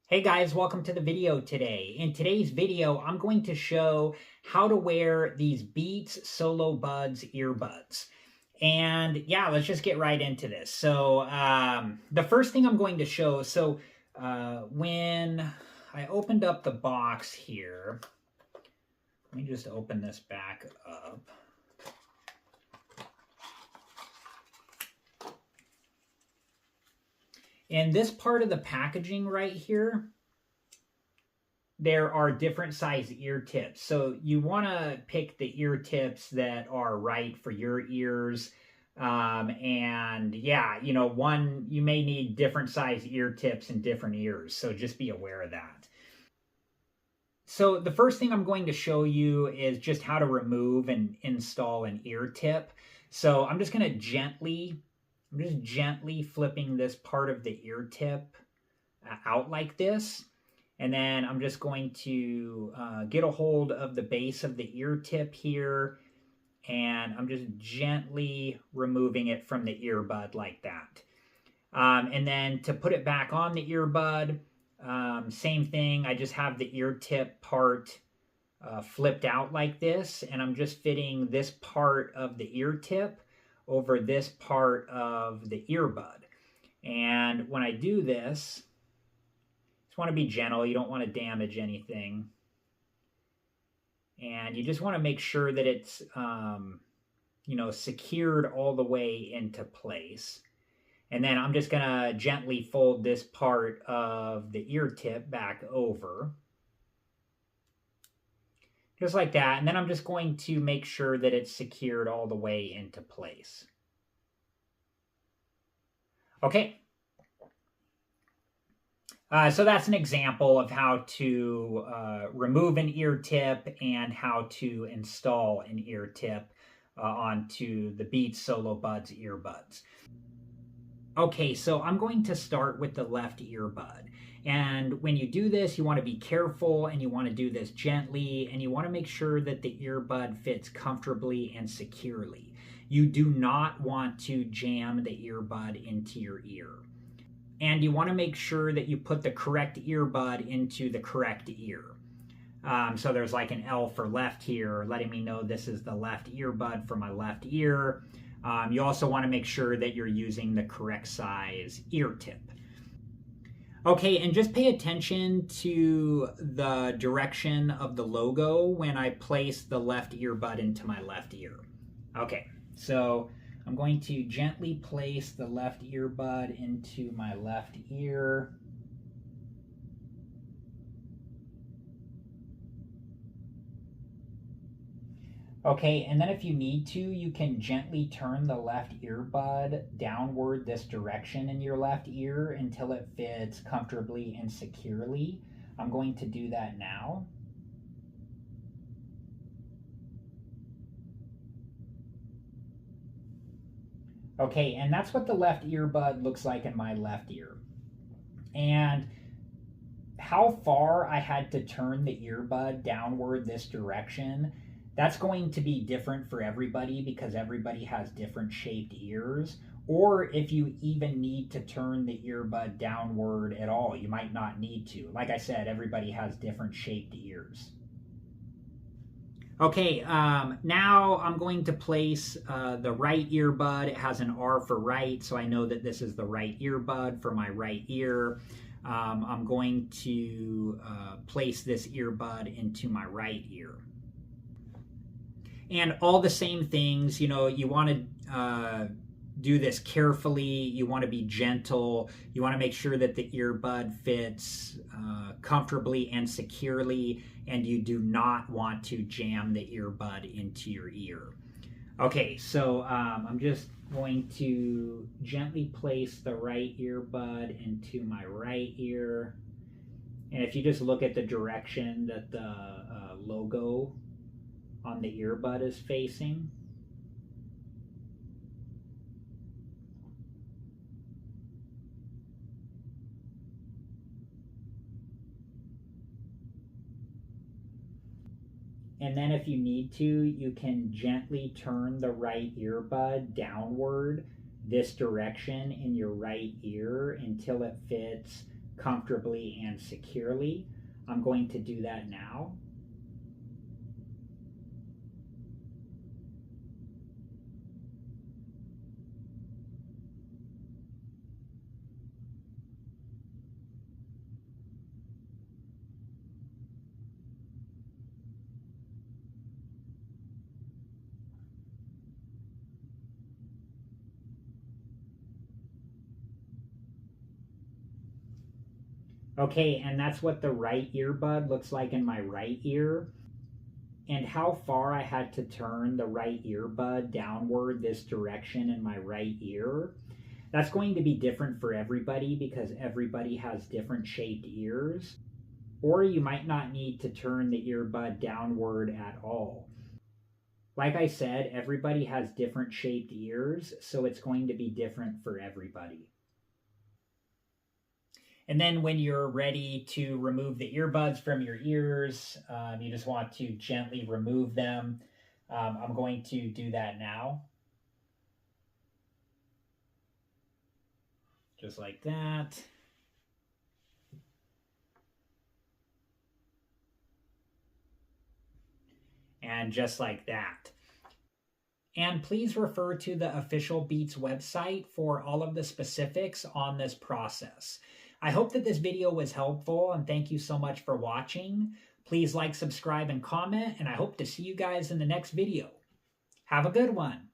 Hey guys, welcome to the video today. In today's video, I'm going to show how to wear these Beats Solo Buds earbuds. And yeah, let's just get right into this. The first thing I'm going to show, when I opened up the box here, let me just open this back up. In this part of the packaging right here, there are different size ear tips. So you want to pick the ear tips that are right for your ears. And yeah, you may need different size ear tips in different ears. So just be aware of that. So the first thing I'm going to show you is just how to remove and install an ear tip. So I'm just gently flipping this part of the ear tip out like this. And then I'm just going to get a hold of the base of the ear tip here. And I'm just gently removing it from the earbud like that. And then to put it back on the earbud, same thing. I just have the ear tip part flipped out like this. And I'm just fitting this part of the ear tip over this part of the earbud. And when I do this, just want to be gentle. You don't want to damage anything. And you just want to make sure that it's, secured all the way into place. And then I'm just going to gently fold this part of the ear tip back over. Just like that. And then I'm just going to make sure that it's secured all the way into place. Okay. So that's an example of how to remove an ear tip and how to install an ear tip onto the Beats Solo Buds earbuds. Okay, so I'm going to start with the left earbud. And when you do this, you want to be careful and you want to do this gently and you want to make sure that the earbud fits comfortably and securely. You do not want to jam the earbud into your ear. And you want to make sure that you put the correct earbud into the correct ear. So there's like an L for left here, letting me know this is the left earbud for my left ear. You also want to make sure that you're using the correct size ear tip. Okay, and just pay attention to the direction of the logo when I place the left earbud into my left ear. Okay, so I'm going to gently place the left earbud into my left ear. Okay, and then if you need to, you can gently turn the left earbud downward this direction in your left ear until it fits comfortably and securely. I'm going to do that now. Okay, and that's what the left earbud looks like in my left ear. And how far I had to turn the earbud downward this direction, that's going to be different for everybody because everybody has different shaped ears. Or if you even need to turn the earbud downward at all, you might not need to. Like I said, everybody has different shaped ears. Okay, now I'm going to place the right earbud. It has an R for right, so I know that this is the right earbud for my right ear. I'm going to place this earbud into my right ear. And all the same things, you want to do this carefully. You want to be gentle. You want to make sure that the earbud fits comfortably and securely, and you do not want to jam the earbud into your ear. Okay, so I'm just going to gently place the right earbud into my right ear. And if you just look at the direction that the logo on the earbud is facing, and then if you need to, you can gently turn the right earbud downward this direction in your right ear until it fits comfortably and securely. I'm going to do that now. Okay, and that's what the right earbud looks like in my right ear. And how far I had to turn the right earbud downward this direction in my right ear. That's going to be different for everybody because everybody has different shaped ears. Or you might not need to turn the earbud downward at all. Like I said, everybody has different shaped ears, so it's going to be different for everybody. And then when you're ready to remove the earbuds from your ears, you just want to gently remove them. I'm going to do that now. Just like that. And just like that. And please refer to the official Beats website for all of the specifics on this process. I hope that this video was helpful and thank you so much for watching. Please like, subscribe, and comment, and I hope to see you guys in the next video. Have a good one.